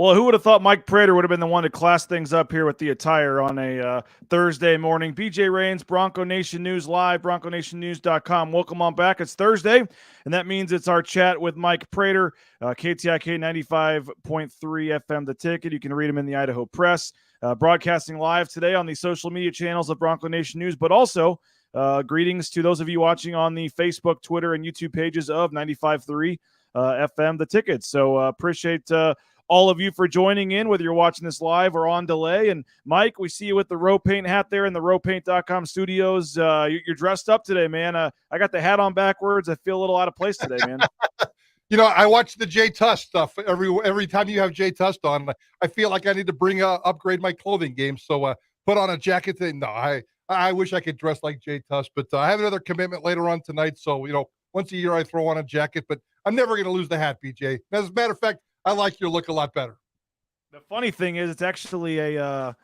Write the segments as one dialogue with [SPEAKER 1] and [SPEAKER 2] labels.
[SPEAKER 1] Well, who would have thought Mike Prater would have been the one to class things up here with the attire on a Thursday morning? BJ Rains, Bronco Nation News Live, BroncoNationNews.com. Welcome on back. It's Thursday, and that means it's our chat with Mike Prater, KTIK 95.3 FM, The Ticket. You can read him in the Idaho Press. Broadcasting live today on the social media channels of Bronco Nation News, but also greetings to those of you watching on the Facebook, Twitter, and YouTube pages of 95.3 FM, The Ticket. So appreciate all of you for joining in, whether you're watching this live or on delay. And Mike, we see you with the Row Paint hat there in the rowpaint.com studios. You're dressed up today, man. I got the hat on backwards. I feel a little out of place today, man.
[SPEAKER 2] I watch the Jay Tuss stuff every time you have Jay Tuss on. I feel like I need to upgrade my clothing game. So put on a jacket today. No, I wish I could dress like Jay Tuss, but I have another commitment later on tonight. So, once a year I throw on a jacket, but I'm never going to lose the hat, BJ. As a matter of fact, I like your look a lot better.
[SPEAKER 1] The funny thing is, it's actually a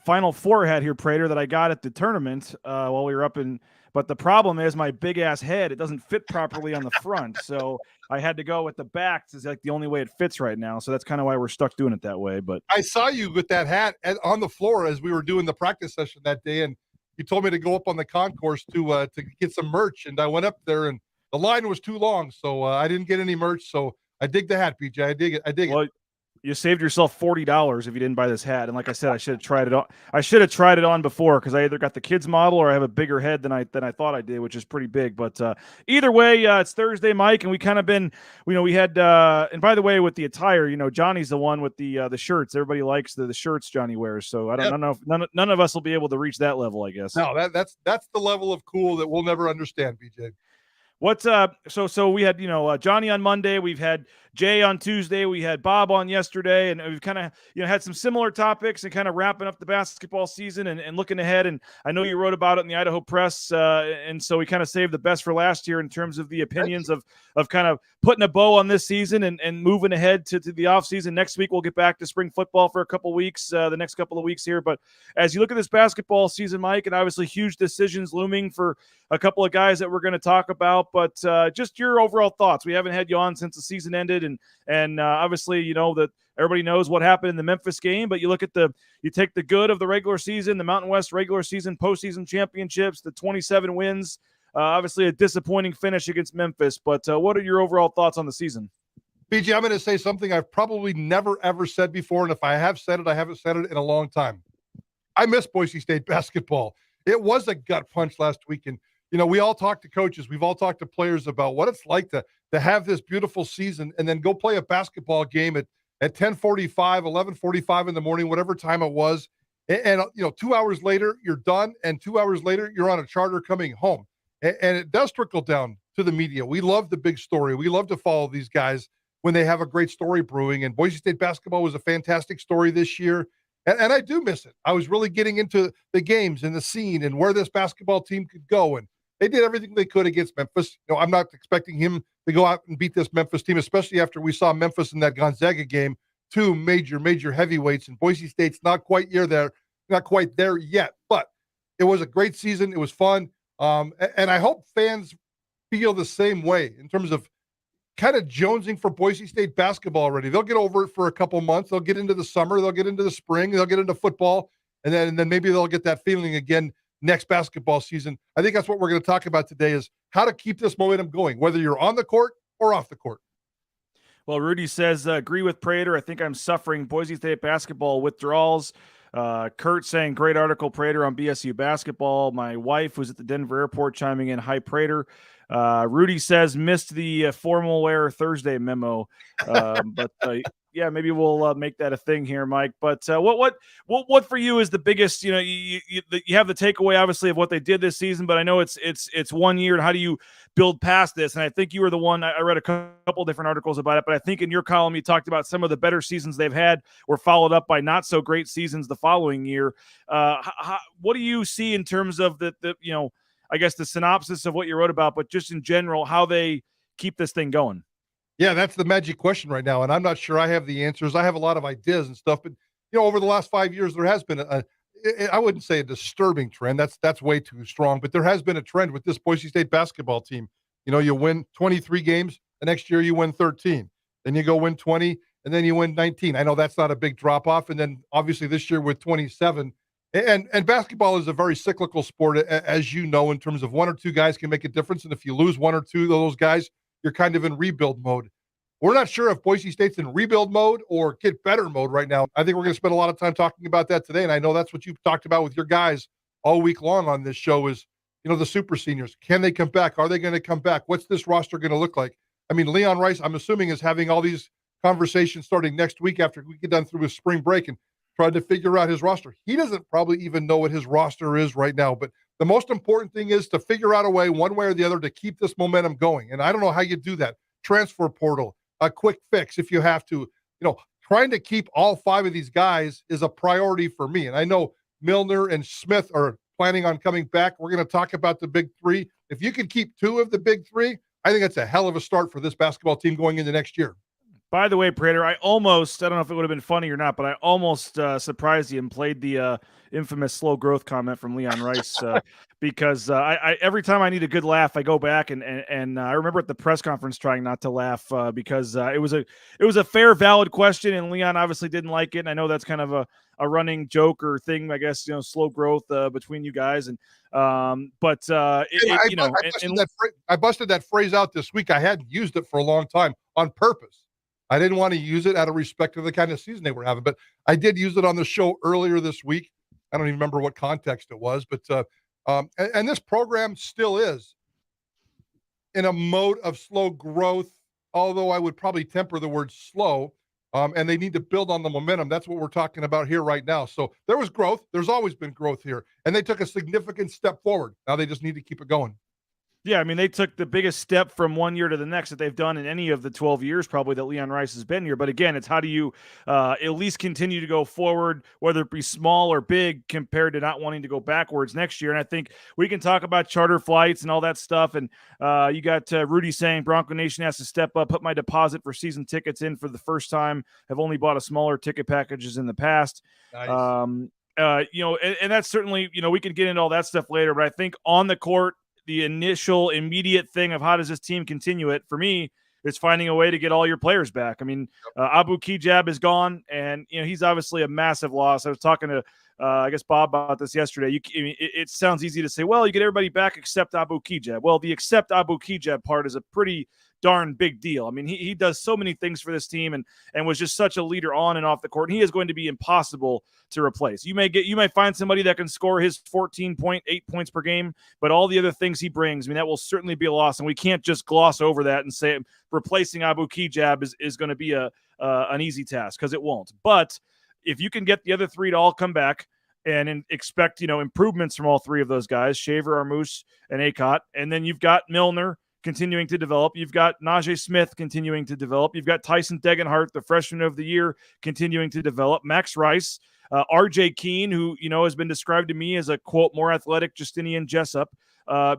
[SPEAKER 1] Final Four hat here, Prater, that I got at the tournament while we were up in. But the problem is my big ass head; it doesn't fit properly on the front, so I had to go with the back. It's like the only way it fits right now, so that's kind of why we're stuck doing it that way. But
[SPEAKER 2] I saw you with that hat on the floor as we were doing the practice session that day, and you told me to go up on the concourse to get some merch, and I went up there, and the line was too long, so I didn't get any merch. So I dig the hat, BJ. I dig it.
[SPEAKER 1] You saved yourself $40 if you didn't buy this hat. And like I said, I should have tried it on. I should have tried it on before because I either got the kids model or I have a bigger head than I thought I did, which is pretty big. But either way, it's Thursday, Mike, and we kind of been, we had. And by the way, with the attire, Johnny's the one with the shirts. Everybody likes the shirts Johnny wears. So I don't know if none of us will be able to reach that level, I guess.
[SPEAKER 2] No, that's the level of cool that we'll never understand, BJ.
[SPEAKER 1] What's so we had Johnny on Monday, we've had Jay on Tuesday, we had Bob on yesterday, and we've kind of had some similar topics and kind of wrapping up the basketball season and looking ahead. And I know you wrote about it in the Idaho Press, and so we kind of saved the best for last year in terms of the opinions of kind of putting a bow on this season and moving ahead to the offseason. Next week we'll get back to spring football for a couple weeks, the next couple of weeks here. But as you look at this basketball season, Mike, and obviously huge decisions looming for a couple of guys that we're going to talk about, but just your overall thoughts. We haven't had you on since the season ended, and obviously that everybody knows what happened in the Memphis game, but you take the good of the regular season, the Mountain West regular season, postseason championships, the 27 wins, obviously a disappointing finish against Memphis, but what are your overall thoughts on the season?
[SPEAKER 2] BJ, I'm going to say something I've probably never, ever said before, and if I have said it, I haven't said it in a long time. I miss Boise State basketball. It was a gut punch last week, and we all talk to coaches. We've all talked to players about what it's like to have this beautiful season and then go play a basketball game at 10:45, 11:45 in the morning, whatever time it was. And 2 hours later, you're done. And 2 hours later, you're on a charter coming home. And it does trickle down to the media. We love the big story. We love to follow these guys when they have a great story brewing. And Boise State basketball was a fantastic story this year. And I do miss it. I was really getting into the games and the scene and where this basketball team could go. And they did everything they could against Memphis. I'm not expecting him to go out and beat this Memphis team, especially after we saw Memphis in that Gonzaga game, two major heavyweights, and Boise State's not quite there yet. But it was a great season. It was fun. And I hope fans feel the same way in terms of kind of jonesing for Boise State basketball already. They'll get over it for a couple months. They'll get into the summer. They'll get into the spring. They'll get into football. And then maybe they'll get that feeling again next basketball season. I think that's what we're going to talk about today is how to keep this momentum going, whether you're on the court or off the court.
[SPEAKER 1] Well, Rudy says, agree with Prater. I think I'm suffering Boise State basketball withdrawals. Kurt saying, great article, Prater, on BSU basketball. My wife was at the Denver airport chiming in, hi, Prater. Rudy says, missed the formal wear Thursday memo. But yeah, maybe we'll make that a thing here, Mike. But what for you is the biggest? You have the takeaway, obviously, of what they did this season. But I know it's 1 year, and how do you build past this? And I think you were the one. I read a couple different articles about it, but I think in your column you talked about some of the better seasons they've had were followed up by not so great seasons the following year. What do you see in terms of the I guess the synopsis of what you wrote about, but just in general, how they keep this thing going?
[SPEAKER 2] Yeah, that's the magic question right now. And I'm not sure I have the answers. I have a lot of ideas and stuff, but over the last 5 years, there has been I wouldn't say a disturbing trend. That's way too strong, but there has been a trend with this Boise State basketball team. You win 23 games, the next year you win 13, then you go win 20, and then you win 19. I know that's not a big drop off. And then obviously this year with 27. And basketball is a very cyclical sport, as you know, in terms of one or two guys can make a difference. And if you lose one or two of those guys, you're kind of in rebuild mode. We're not sure if Boise State's in rebuild mode or get better mode right now. I think we're going to spend a lot of time talking about that today. And I know that's what you've talked about with your guys all week long on this show is, the super seniors. Can they come back? Are they going to come back? What's this roster going to look like? I mean, Leon Rice, I'm assuming, is having all these conversations starting next week after we get done through his spring break and tried to figure out his roster. He doesn't probably even know what his roster is right now, but the most important thing is to figure out a way, one way or the other, to keep this momentum going. And I don't know how you do that. Transfer portal, a quick fix if you have to. Trying to keep all five of these guys is a priority for me. And I know Milner and Smith are planning on coming back. We're going to talk about the big three. If you can keep two of the big three, I think that's a hell of a start for this basketball team going into next year.
[SPEAKER 1] By the way, Prater, I don't know if it would have been funny or not, but I almost surprised you and played the infamous slow growth comment from Leon Rice because I every time I need a good laugh, I go back and I remember at the press conference trying not to laugh because it was a fair, valid question, and Leon obviously didn't like it. And I know that's kind of a running joke or thing, I guess, slow growth between you guys. And I
[SPEAKER 2] busted that phrase out this week. I hadn't used it for a long time on purpose. I didn't want to use it out of respect to the kind of season they were having, but I did use it on the show earlier this week. I don't even remember what context it was, but and this program still is in a mode of slow growth, although I would probably temper the word slow, and they need to build on the momentum. That's what we're talking about here right now. So there was growth. There's always been growth here, and they took a significant step forward. Now they just need to keep it going.
[SPEAKER 1] Yeah, I mean, they took the biggest step from one year to the next that they've done in any of the 12 years probably that Leon Rice has been here. But again, it's how do you at least continue to go forward, whether it be small or big, compared to not wanting to go backwards next year. And I think we can talk about charter flights and all that stuff. And you got Rudy saying Bronco Nation has to step up, put my deposit for season tickets in for the first time. I've only bought a smaller ticket packages in the past.
[SPEAKER 2] Nice.
[SPEAKER 1] And that's certainly, we can get into all that stuff later. But I think on the court, the initial immediate thing of how does this team continue it, for me, is finding a way to get all your players back. I mean, Abu Kijab is gone, and he's obviously a massive loss. I was talking to I guess Bob about this yesterday. It sounds easy to say, well, you get everybody back except Abu Kijab. Well, the except Abu Kijab part is a pretty darn big deal. I mean, he does so many things for this team and was just such a leader on and off the court. And he is going to be impossible to replace. You may find somebody that can score his 14.8 points per game, but all the other things he brings, I mean, that will certainly be a loss. And we can't just gloss over that and say replacing Abu Kijab is going to be an easy task, because it won't. But if you can get the other three to all come back and expect, improvements from all three of those guys, Shaver, Armoose, and Akot, and then you've got Milner continuing to develop. You've got Najee Smith continuing to develop. You've got Tyson Degenhart, the freshman of the year, continuing to develop. Max Rice, RJ Keene, who, has been described to me as a, quote, more athletic Justinian Jessup,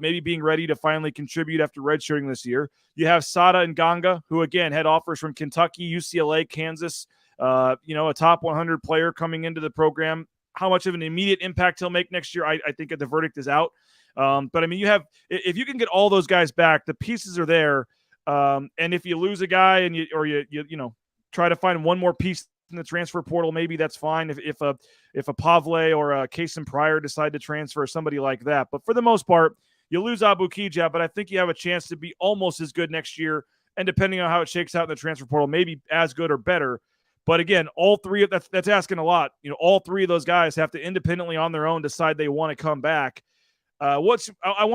[SPEAKER 1] maybe being ready to finally contribute after redshirting this year. You have Sada and Ganga, who, again, had offers from Kentucky, UCLA, Kansas, a top 100 player coming into the program. How much of an immediate impact he'll make next year, I think the verdict is out. But I mean, if you can get all those guys back, the pieces are there. And if you lose a guy and you try to find one more piece in the transfer portal, maybe that's fine. If a Pavle or a Kason Pryor decide to transfer, somebody like that. But for the most part, you lose Abu Kijab, but I think you have a chance to be almost as good next year. And depending on how it shakes out in the transfer portal, maybe as good or better. But again, all three, that's asking a lot. All three of those guys have to independently on their own decide they want to come back. I want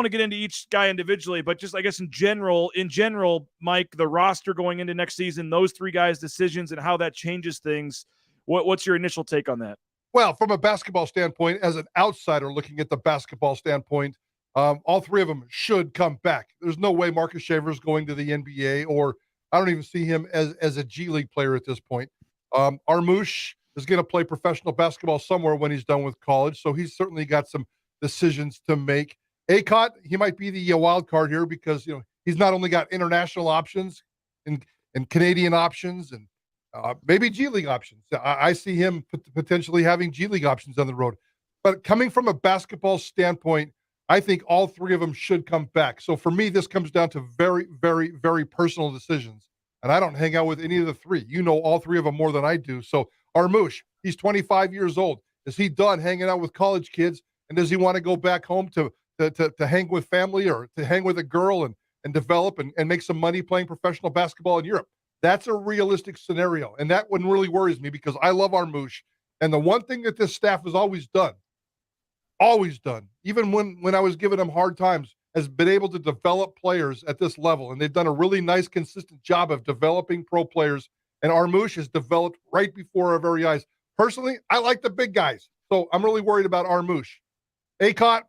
[SPEAKER 1] to get into each guy individually, but just, I guess, in general, Mike, the roster going into next season, those three guys' decisions and how that changes things. What's your initial take on that?
[SPEAKER 2] Well, from a basketball standpoint, as an outsider looking at the basketball standpoint, all three of them should come back. There's no way Marcus Shaver is going to the NBA, or I don't even see him as a G League player at this point. Armouche is going to play professional basketball somewhere when he's done with college, so he's certainly got some decisions to make. Akot, he might be the wild card here because he's not only got international options and Canadian options and maybe G League options. I see him potentially having G League options on the road. But coming from a basketball standpoint, I think all three of them should come back. So for me, this comes down to very, very, very personal decisions. and I don't hang out with any of the three. You know all three of them more than I do. So Armouche, he's 25 years old. Is he done hanging out with college kids? And does he want to go back home to hang with family or to hang with a girl and develop and make some money playing professional basketball in Europe? That's a realistic scenario. And that one really worries me because I love Armouche. And the one thing that this staff has always done, even when I was giving them hard times, has been able to develop players at this level. And they've done a really nice, consistent job of developing pro players. And Armouche has developed right before our very eyes. Personally, I like the big guys. So I'm really worried about Armouche. Acott,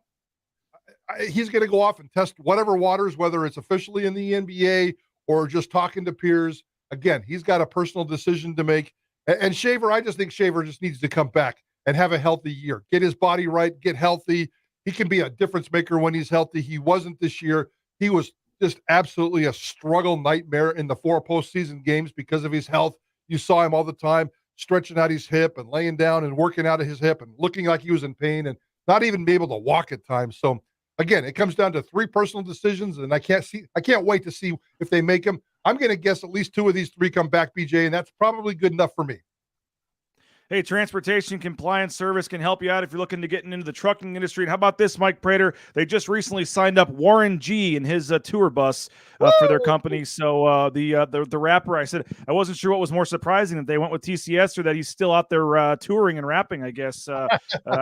[SPEAKER 2] he's going to go off and test whatever waters, whether it's officially in the NBA or just talking to peers. Again, he's got a personal decision to make. And Shaver, I just think Shaver just needs to come back and have a healthy year. Get his body right, get healthy. He can be a difference maker when he's healthy. He wasn't this year. He was just absolutely a struggle nightmare in the 4 postseason games because of his health. You saw him all the time stretching out his hip and laying down and working out of his hip and looking like he was in pain and not even be able to walk at times. So again, it comes down to 3 personal decisions, and I can't wait to see if they make them. I'm going to guess at least 2 of these 3 come back, BJ, and that's probably good enough for me.
[SPEAKER 1] Hey, Transportation Compliance Service can help you out if you're looking to get into the trucking industry. And how about this, Mike Prater? They just recently signed up Warren G and his tour bus for their company. So the rapper, I said I wasn't sure what was more surprising, that they went with TCS or that he's still out there touring and rapping. I guess I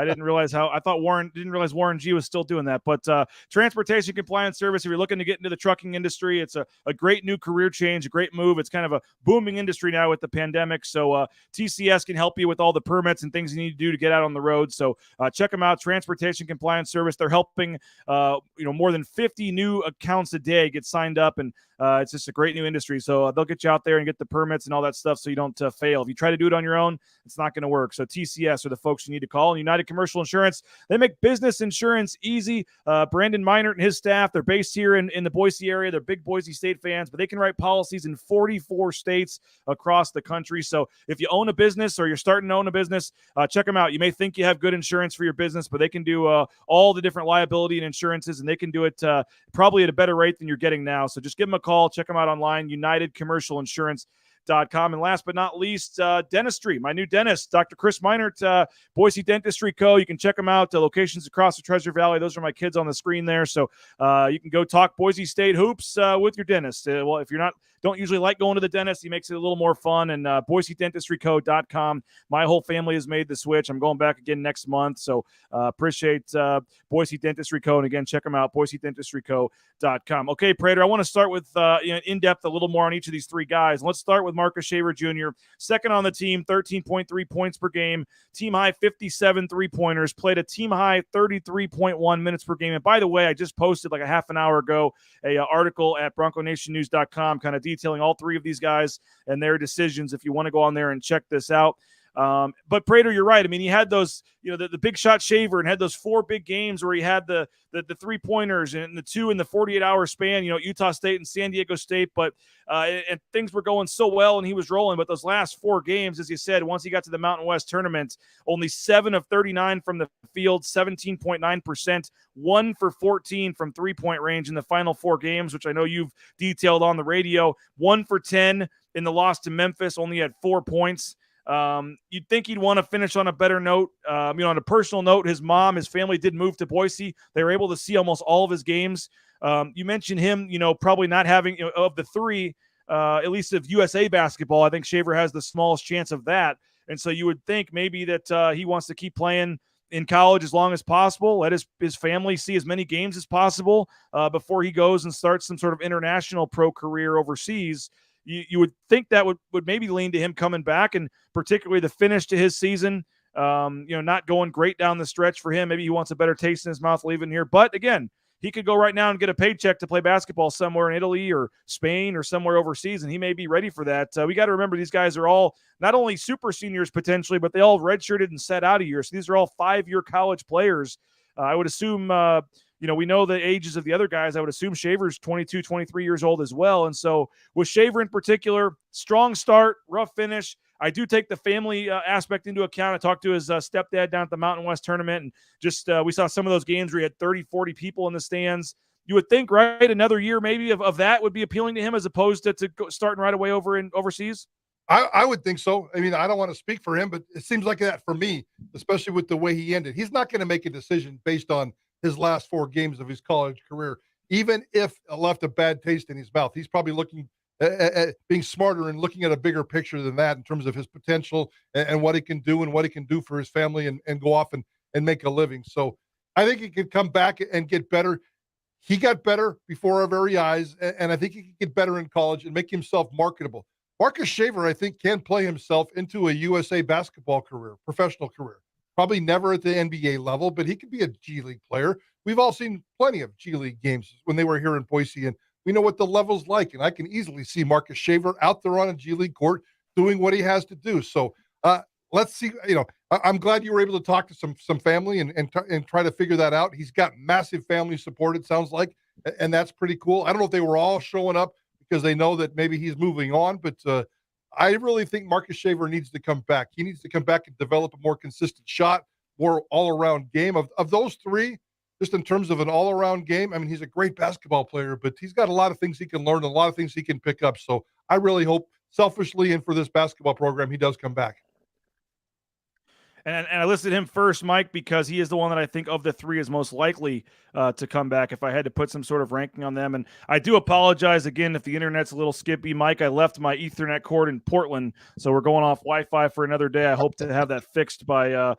[SPEAKER 1] didn't realize didn't realize Warren G was still doing that. But Transportation Compliance Service, if you're looking to get into the trucking industry, it's a great new career change, a great move. It's kind of a booming industry now with the pandemic. So TCS can help you with all the permits and things you need to do to get out on the road. So check them out, Transportation Compliance Service. They're helping more than 50 new accounts a day get signed up, and it's just a great new industry. So they'll get you out there and get the permits and all that stuff so you don't fail. If you try to do it on your own, it's not going to work. So TCS are the folks you need to call. And United Commercial Insurance, they make business insurance easy. Brandon Meinert and his staff, they're based here in the Boise area. They're big Boise State fans, but they can write policies in 44 states across the country. So if you own a business or you're starting to own a business, check them out. You may think you have good insurance for your business, but they can do all the different liability and insurances, and they can do it probably at a better rate than you're getting now. So just give them a call. Check them out online, UnitedCommercialInsurance.com. And last but not least, dentistry. My new dentist, Dr. Chris Meinert, Boise Dentistry Co. You can check them out. Locations across the Treasure Valley. Those are my kids on the screen there. So you can go talk Boise State hoops with your dentist. Well, if you're don't usually like going to the dentist, he makes it a little more fun. And BoiseDentistryCo.com. My whole family has made the switch. I'm going back again next month. So appreciate Boise Dentistry Co. And again, check them out, BoiseDentistryCo.com. Okay, Prater, I want to start with in depth a little more on each of these 3 guys. Let's start with Marcus Shaver Jr., second on the team, 13.3 points per game, team high 57 3-pointers, played a team high 33.1 minutes per game. And by the way, I just posted like a half an hour ago a article at BroncoNationNews.com kind of detailing all 3 of these guys and their decisions if you want to go on there and check this out. But Prater, you're right. I mean, he had those, the big shot Shaver and had those 4 big games where he had the 3-pointers and the 2 in the 48-hour span, Utah State and San Diego State. But and things were going so well and he was rolling. But those last 4 games, as you said, once he got to the Mountain West tournament, only 7 of 39 from the field, 17.9%, 1 for 14 from 3-point range in the final 4 games, which I know you've detailed on the radio. 1 for 10 in the loss to Memphis, only had 4 points. You'd think he'd want to finish on a better note. On a personal note, his family did move to Boise. They were able to see almost all of his games. You mentioned him, probably not having, of the 3, at least of USA basketball, I think Shaver has the smallest chance of that. And so you would think maybe that he wants to keep playing in college as long as possible, let his family see as many games as possible before he goes and starts some sort of international pro career overseas. You would think that would maybe lean to him coming back, and particularly the finish to his season, not going great down the stretch for him. Maybe he wants a better taste in his mouth leaving here. But again, he could go right now and get a paycheck to play basketball somewhere in Italy or Spain or somewhere overseas, and he may be ready for that. We got to remember these guys are all not only super seniors potentially, but they all redshirted and sat out a year. So these are all 5-year college players. I would assume we know the ages of the other guys. I would assume Shaver's 22, 23 years old as well. And so with Shaver in particular, strong start, rough finish. I do take the family aspect into account. I talked to his stepdad down at the Mountain West tournament, and just we saw some of those games where he had 30, 40 people in the stands. you would think, right, another year maybe of that would be appealing to him as opposed to starting right away overseas.
[SPEAKER 2] I would think so. I mean, I don't want to speak for him, but it seems like that for me, especially with the way he ended. He's not going to make a decision based on his last 4 games of his college career, even if it left a bad taste in his mouth. He's probably looking at being smarter and looking at a bigger picture than that in terms of his potential and what he can do and what he can do for his family and go off and make a living. So I think he could come back and get better. He got better before our very eyes, and I think he could get better in college and make himself marketable. Marcus Shaver, I think, can play himself into a USA basketball career, professional career. Probably never at the NBA level, but he could be a G League player. We've all seen plenty of G League games when they were here in Boise, and we know what the level's like. And I can easily see Marcus Shaver out there on a G League court doing what he has to do. So let's see. I'm glad you were able to talk to some family and try to figure that out. He's got massive family support, it sounds like, and that's pretty cool. I don't know if they were all showing up because they know that maybe he's moving on. But I really think Marcus Shaver needs to come back. He needs to come back and develop a more consistent shot, more all-around game. Of those 3, just in terms of an all-around game, I mean, he's a great basketball player, but he's got a lot of things he can learn, a lot of things he can pick up. So I really hope, selfishly and for this basketball program, he does come back.
[SPEAKER 1] And I listed him first, Mike, because he is the one that I think of the 3 is most likely to come back if I had to put some sort of ranking on them. And I do apologize again if the internet's a little skippy, Mike. I left my Ethernet cord in Portland, so we're going off Wi-Fi for another day. I hope to have that fixed by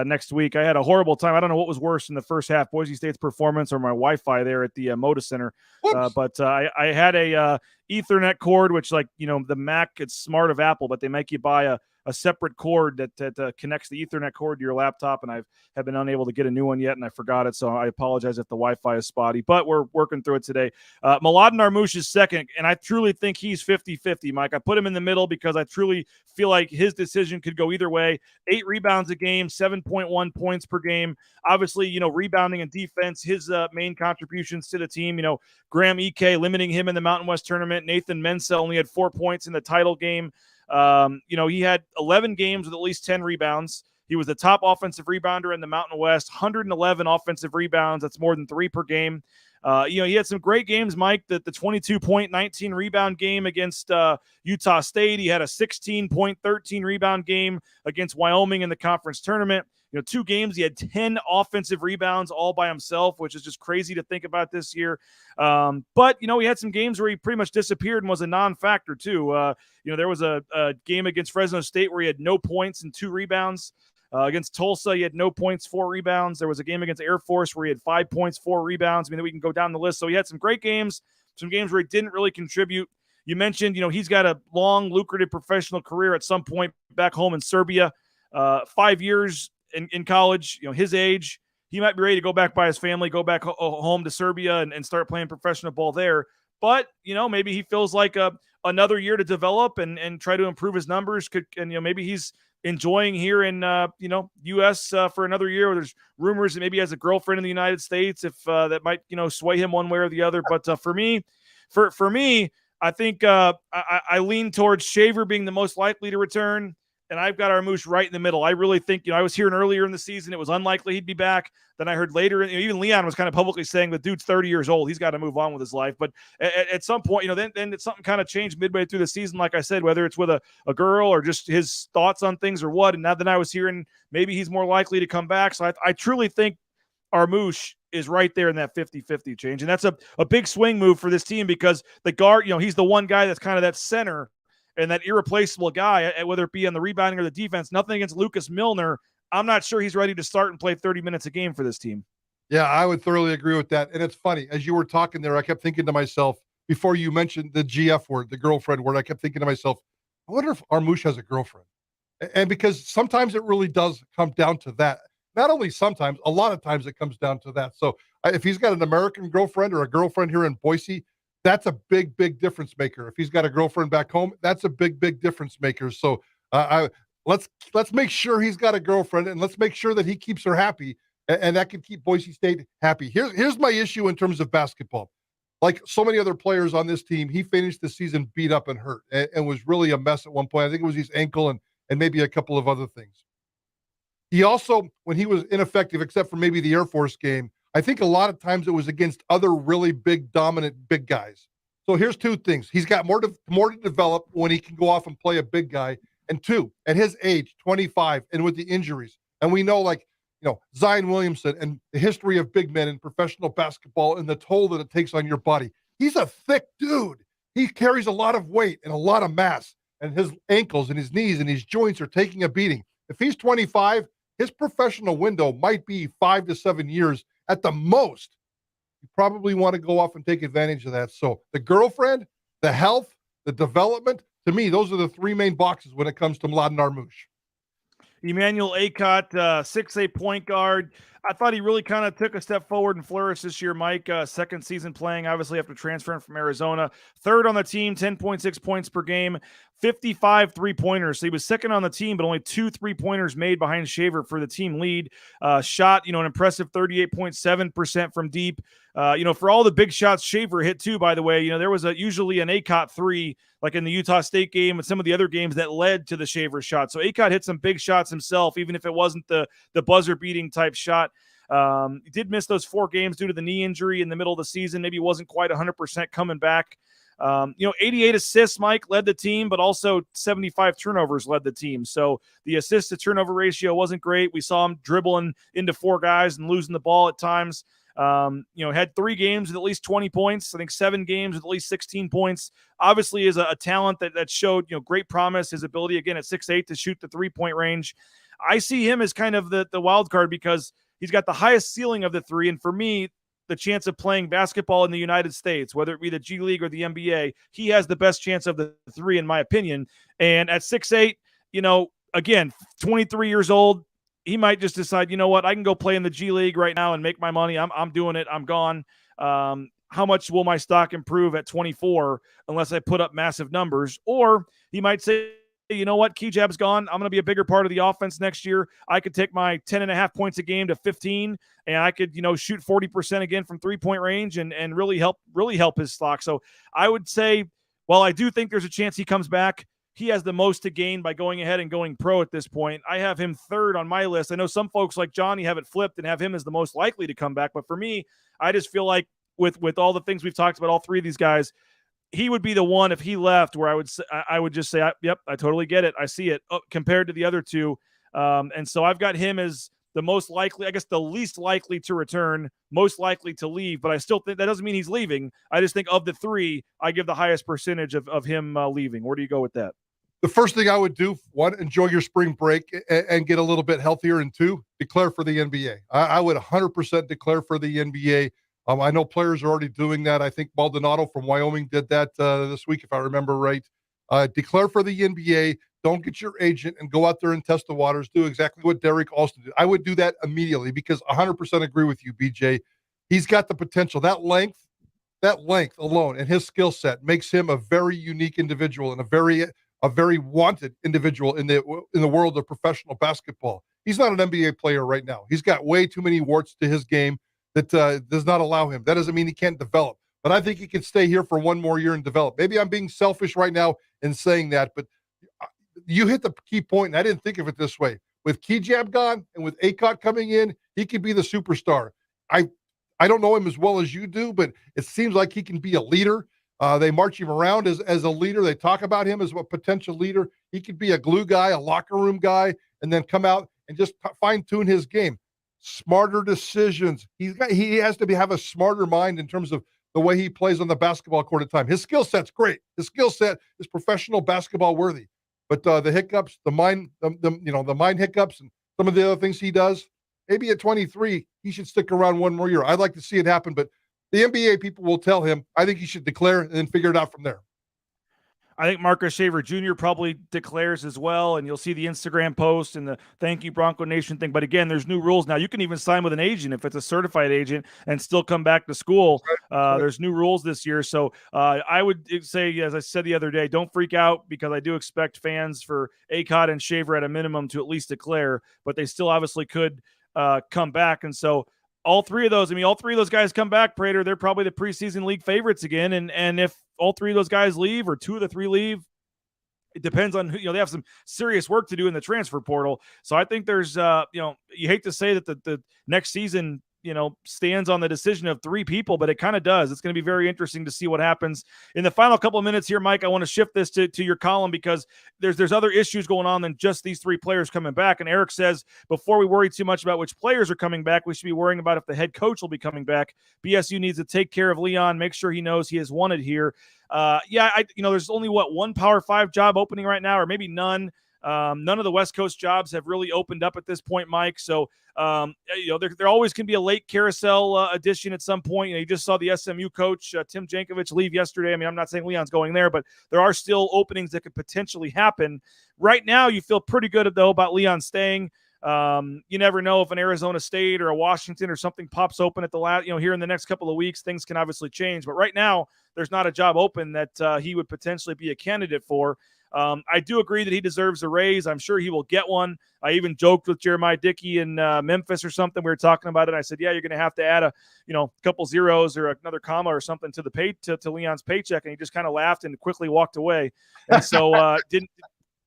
[SPEAKER 1] next week. I had a horrible time. I don't know what was worse in the first half, Boise State's performance or my Wi-Fi there at the Moda Center. But I had a Ethernet cord, which, like, the Mac, it's smart of Apple, but they make you buy a separate cord that connects the Ethernet cord to your laptop, and I have been unable to get a new one yet, and I forgot it, so I apologize if the Wi-Fi is spotty, but we're working through it today. Mladen Armouche is second, and I truly think he's 50-50, Mike. I put him in the middle because I truly feel like his decision could go either way. 8 rebounds a game, 7.1 points per game. Obviously, rebounding and defense, his main contributions to the team. Graham Ike limiting him in the Mountain West tournament. Nathan Mensah only had 4 points in the title game. He had 11 games with at least 10 rebounds. He was the top offensive rebounder in the Mountain West, 111 offensive rebounds. That's more than 3 per game. He had some great games, Mike. The 22-point, 19 rebound game against Utah State. He had a 16-point, 13 rebound game against Wyoming in the conference tournament. 2 games, he had 10 offensive rebounds all by himself, which is just crazy to think about this year. But he had some games where he pretty much disappeared and was a non-factor too. There was a game against Fresno State where he had no points and 2 rebounds. Against Tulsa, he had no points, 4 rebounds. There was a game against Air Force where he had 5 points, 4 rebounds. We can go down the list. So he had some great games, some games where he didn't really contribute. You mentioned, he's got a long, lucrative professional career at some point back home in Serbia. 5 years in college, his age, he might be ready to go back by his family, go back home to Serbia and start playing professional ball there. But, maybe he feels like another year to develop and try to improve his numbers. Maybe he's enjoying here in, U.S. For another year. There's rumors that maybe he has a girlfriend in the United States if that might, sway him one way or the other. But for me, I think I lean towards Shaver being the most likely to return. And I've got Armouche right in the middle. I really think, I was hearing earlier in the season, it was unlikely he'd be back. Then I heard later, even Leon was kind of publicly saying the dude's 30 years old. He's got to move on with his life. But at some point, then something kind of changed midway through the season, like I said, whether it's with a girl or just his thoughts on things or what. And now then I was hearing maybe he's more likely to come back. So I truly think Armouche is right there in that 50-50 change. And that's a big swing move for this team because the guard, he's the one guy that's kind of that center and that irreplaceable guy, whether it be on the rebounding or the defense. Nothing against Lucas Milner. I'm not sure he's ready to start and play 30 minutes a game for this team.
[SPEAKER 2] Yeah, I would thoroughly agree with that. And it's funny, as you were talking there, I kept thinking to myself, before you mentioned the GF word, the girlfriend word, I kept thinking to myself, I wonder if Armouche has a girlfriend. And because sometimes it really does come down to that. Not only sometimes, a lot of times it comes down to that. So if he's got an American girlfriend or a girlfriend here in Boise, that's a big, big difference maker. If he's got a girlfriend back home, that's a big, big difference maker. So let's make sure he's got a girlfriend and let's make sure that he keeps her happy, and that can keep Boise State happy. Here's my issue in terms of basketball. Like so many other players on this team, he finished the season beat up and hurt and was really a mess at one point. I think it was his ankle and maybe a couple of other things. He also, when he was ineffective, except for maybe the Air Force game, I think a lot of times it was against other really big, dominant big guys. So here's two things. He's got more to develop when he can go off and play a big guy. And two, at his age, 25, and with the injuries, and we know, like, Zion Williamson and the history of big men in professional basketball and the toll that it takes on your body. He's a thick dude. He carries a lot of weight and a lot of mass, and his ankles and his knees and his joints are taking a beating. If he's 25, his professional window might be 5 to 7 years at the most. You probably want to go off and take advantage of that. So the girlfriend, the health, the development, to me, those are the three main boxes when it comes to Mladen Armouche.
[SPEAKER 1] Emmanuel Akot, 6'8" point guard. I thought he really kind of took a step forward and flourished this year, Mike. Second season playing, obviously, after transferring from Arizona. Third on the team, 10.6 points per game, 55 three-pointers. So he was second on the team, but only 2 3-pointers made behind Shaver for the team lead. Shot, an impressive 38.7% from deep. For all the big shots Shaver hit too, by the way, there was usually an Akot 3, like in the Utah State game and some of the other games that led to the Shaver shot. So Akot hit some big shots himself, even if it wasn't the buzzer-beating type shot. He did miss those 4 games due to the knee injury in the middle of the season. Maybe wasn't quite 100% coming back. 88 assists, Mike, led the team, but also 75 turnovers led the team. So the assist to turnover ratio wasn't great. We saw him dribbling into 4 guys and losing the ball at times. Had 3 games with at least 20 points. I think 7 games with at least 16 points. Obviously is a talent that showed, great promise, his ability again at 6'8" to shoot the 3-point range. I see him as kind of the wild card because he's got the highest ceiling of the 3. And for me, the chance of playing basketball in the United States, whether it be the G League or the NBA, he has the best chance of the 3, in my opinion. And at 6'8", again, 23 years old, he might just decide, I can go play in the G League right now and make my money. I'm doing it. I'm gone. How much will my stock improve at 24 unless I put up massive numbers? Or he might say, you know what, Kejab's gone. I'm going to be a bigger part of the offense next year. I could take my 10.5 points a game to 15, and I could, shoot 40% again from 3-point range and really help his stock. So I would say, while I do think there's a chance he comes back, he has the most to gain by going ahead and going pro at this point. I have him third on my list. I know some folks like Johnny have it flipped and have him as the most likely to come back. But for me, I just feel like with all the things we've talked about, all 3 of these guys, he would be the one if he left where I would just say, yep, I totally get it. I see it compared to the other 2. And so I've got him as the most likely, I guess the least likely to return, most likely to leave. But I still think that doesn't mean he's leaving. I just think of the 3, I give the highest percentage of him leaving. Where do you go with that?
[SPEAKER 2] The first thing I would do, 1, enjoy your spring break and get a little bit healthier, and 2, declare for the NBA. I would 100% declare for the NBA. I know players are already doing that. I think Maldonado from Wyoming did that this week, if I remember right. Declare for the NBA. Don't get your agent and go out there and test the waters. Do exactly what Derek Alston did. I would do that immediately because 100% agree with you, BJ. He's got the potential. That length alone and his skill set makes him a very unique individual and a very wanted individual in the world of professional basketball. He's not an NBA player right now. He's got way too many warts to his game that does not allow him. That doesn't mean he can't develop, but I think he can stay here for 1 more year and develop. Maybe I'm being selfish right now in saying that, but you hit the key point, and I didn't think of it this way. With Kejab gone and with Akot coming in, he could be the superstar. I don't know him as well as you do, but it seems like he can be a leader. They march him around as a leader. They talk about him as a potential leader. He could be a glue guy, a locker room guy, and then come out and just fine-tune his game. Smarter decisions. He has to have a smarter mind in terms of the way he plays on the basketball court at time. His skill set's great. His skill set is professional basketball worthy. But the hiccups, the mind hiccups and some of the other things he does, maybe at 23, he should stick around 1 more year. I'd like to see it happen, but the NBA people will tell him, I think he should declare and then figure it out from there.
[SPEAKER 1] I think Marcus Shaver Jr. probably declares as well, and you'll see the Instagram post and the thank you Bronco Nation thing. But again, there's new rules now. You can even sign with an agent if it's a certified agent and still come back to school. Right. There's new rules this year. So I would say, as I said the other day, don't freak out because I do expect fans for Akot and Shaver at a minimum to at least declare, but they still obviously could come back. And so all 3 of those guys come back, Prater, they're probably the preseason league favorites again. And if all 3 of those guys leave or 2 of the 3 leave, it depends on who, they have some serious work to do in the transfer portal. So I think there's, you hate to say that the next season stands on the decision of 3 people, but it kind of does. It's going to be very interesting to see what happens in the final couple of minutes here, Mike. I want to shift this to your column because there's other issues going on than just these 3 players coming back. And Eric says, before we worry too much about which players are coming back, we should be worrying about if the head coach will be coming back. BSU needs to take care of Leon, make sure he knows he is wanted here. There's only one Power 5 job opening right now, or maybe none. None of the West Coast jobs have really opened up at this point, Mike. So, there always can be a late carousel addition at some point. You just saw the SMU coach, Tim Jankovic, leave yesterday. I mean, I'm not saying Leon's going there, but there are still openings that could potentially happen. Right now, you feel pretty good, though, about Leon staying. You never know if an Arizona State or a Washington or something pops open at the last, here in the next couple of weeks. Things can obviously change. But right now, there's not a job open that he would potentially be a candidate for. I do agree that he deserves a raise. I'm sure he will get one. I even joked with Jeremiah Dickey in Memphis or something. We were talking about it. I said, yeah, you're going to have to add a couple zeros or another comma or something to the to Leon's paycheck. And he just kind of laughed and quickly walked away. And so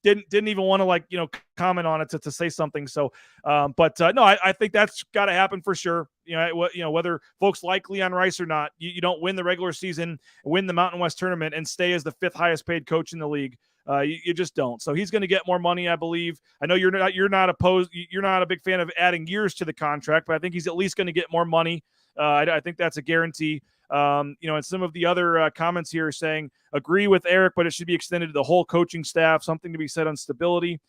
[SPEAKER 1] didn't even want to comment on it to say something. So, no, I think that's got to happen for sure. Whether folks like Leon Rice or not, you don't win the regular season, win the Mountain West tournament, and stay as the 5th highest paid coach in the league. You just don't. So he's going to get more money, I believe. I know you're not opposed. You're not a big fan of adding years to the contract, but I think he's at least going to get more money. I think that's a guarantee. And some of the other comments here are saying, agree with Eric, but it should be extended to the whole coaching staff. Something to be said on stability.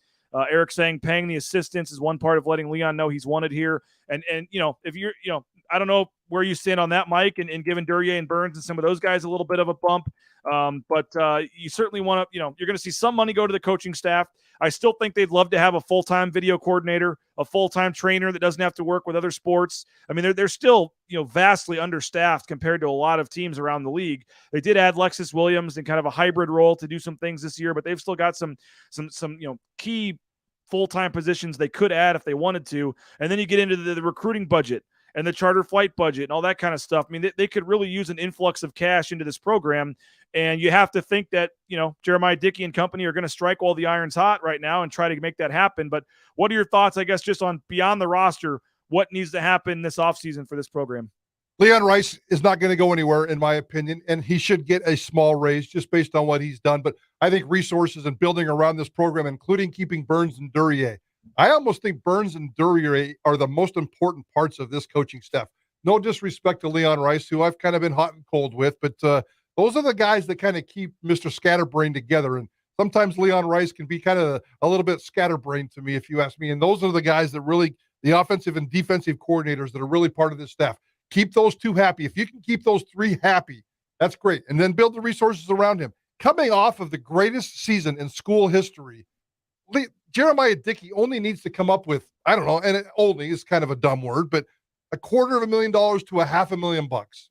[SPEAKER 1] Eric saying paying the assistants is one part of letting Leon know he's wanted here. And if you're, I don't know where you stand on that, Mike, and giving Duryea and Burns and some of those guys a little bit of a bump. But you certainly want to, you're going to see some money go to the coaching staff. I still think they'd love to have a full-time video coordinator, a full-time trainer that doesn't have to work with other sports. I mean, they're still, vastly understaffed compared to a lot of teams around the league. They did add Lexus Williams in kind of a hybrid role to do some things this year, but they've still got some key full-time positions they could add if they wanted to. And then you get into the recruiting budget and the charter flight budget and all that kind of stuff. I mean, they could really use an influx of cash into this program. And you have to think that, Jeremiah Dickey and company are going to strike while the iron's hot right now and try to make that happen. But what are your thoughts, I guess, just on beyond the roster, what needs to happen this offseason for this program?
[SPEAKER 2] Leon Rice is not going to go anywhere, in my opinion, and he should get a small raise just based on what he's done. But I think resources and building around this program, including keeping Burns and Duryea, I almost think Burns and Duryea are the most important parts of this coaching staff. No disrespect to Leon Rice, who I've kind of been hot and cold with, but those are the guys that kind of keep Mr. Scatterbrain together. And sometimes Leon Rice can be kind of a little bit scatterbrained to me, if you ask me. And those are the guys that really, the offensive and defensive coordinators that are really part of this staff. Keep those 2 happy. If you can keep those 3 happy, that's great. And then build the resources around him. Coming off of the greatest season in school history, Jeremiah Dickey only needs to come up with, I don't know, and it only is kind of a dumb word, but $250,000 to $500,000.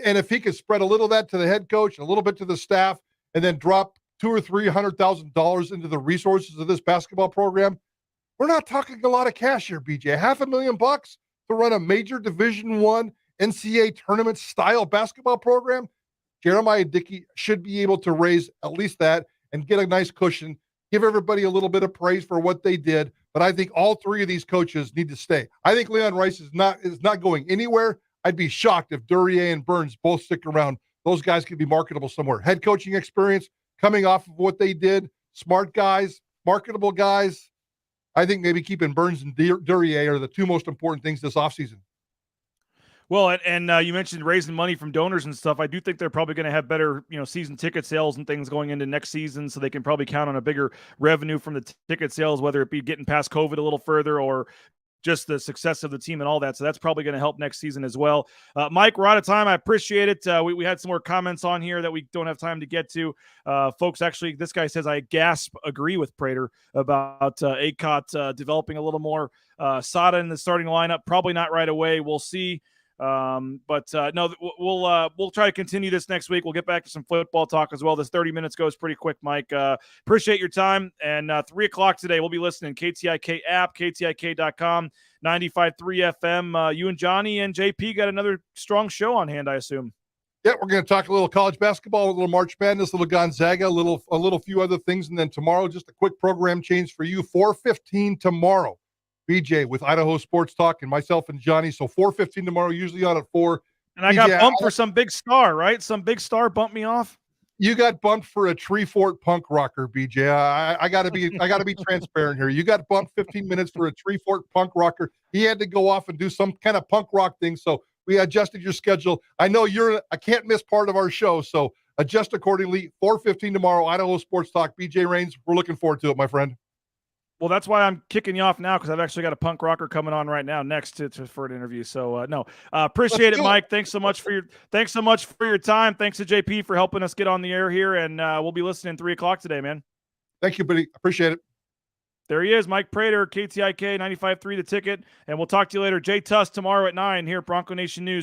[SPEAKER 2] And if he could spread a little of that to the head coach, a little bit to the staff, and then drop $200,000 or $300,000 into the resources of this basketball program, we're not talking a lot of cash here, BJ. $500,000 to run a major Division I NCAA tournament style basketball program. Jeremiah Dickey should be able to raise at least that and get a nice cushion. Give everybody a little bit of praise for what they did, but I think all 3 of these coaches need to stay. I think Leon Rice is not going anywhere. I'd be shocked if Duryea and Burns both stick around. Those guys could be marketable somewhere. Head coaching experience, coming off of what they did, smart guys, marketable guys. I think maybe keeping Burns and Duryea are the 2 most important things this offseason.
[SPEAKER 1] Well, and you mentioned raising money from donors and stuff. I do think they're probably going to have better, season ticket sales and things going into next season, so they can probably count on a bigger revenue from the ticket sales, whether it be getting past COVID a little further or just the success of the team and all that. So that's probably going to help next season as well. Mike, we're out of time. I appreciate it. We had some more comments on here that we don't have time to get to. Folks, actually, this guy says, I agree with Prater about Acott developing a little more Sada in the starting lineup. Probably not right away. We'll see. No, we'll try to continue this next week. We'll get back to some football talk as well. This 30 minutes goes pretty quick, Mike. Appreciate your time. And 3:00 today, we'll be listening. KTIK app, KTIK.com, 95.3 FM. You and Johnny and JP got another strong show on hand, I assume.
[SPEAKER 2] Yeah, we're going to talk a little college basketball, a little March Madness, a little Gonzaga, a little few other things. And then tomorrow, just a quick program change for you. 4:15 tomorrow. BJ with Idaho Sports Talk, and myself and Johnny. So 4:15 tomorrow, usually on at 4.
[SPEAKER 1] And I
[SPEAKER 2] BJ,
[SPEAKER 1] got bumped for some big star, right? Some big star bumped me off.
[SPEAKER 2] You got bumped for a tree fort punk rocker, BJ. I gotta be transparent here. You got bumped 15 minutes for a tree fort punk rocker. He had to go off and do some kind of punk rock thing. So we adjusted your schedule. I know you're a can't miss part of our show. So adjust accordingly. 4:15 tomorrow, Idaho Sports Talk. BJ Rains, we're looking forward to it, my friend.
[SPEAKER 1] Well, that's why I'm kicking you off now, because I've actually got a punk rocker coming on right now next for an interview. So appreciate it, Mike. Thanks so much for your time. Thanks to JP for helping us get on the air here, and we'll be listening 3:00 today, man.
[SPEAKER 2] Thank you, buddy. Appreciate it.
[SPEAKER 1] There he is, Mike Prater, KTIK 95.3 The Ticket, and we'll talk to you later. Jay Tuss tomorrow at 9 here at Bronco Nation News.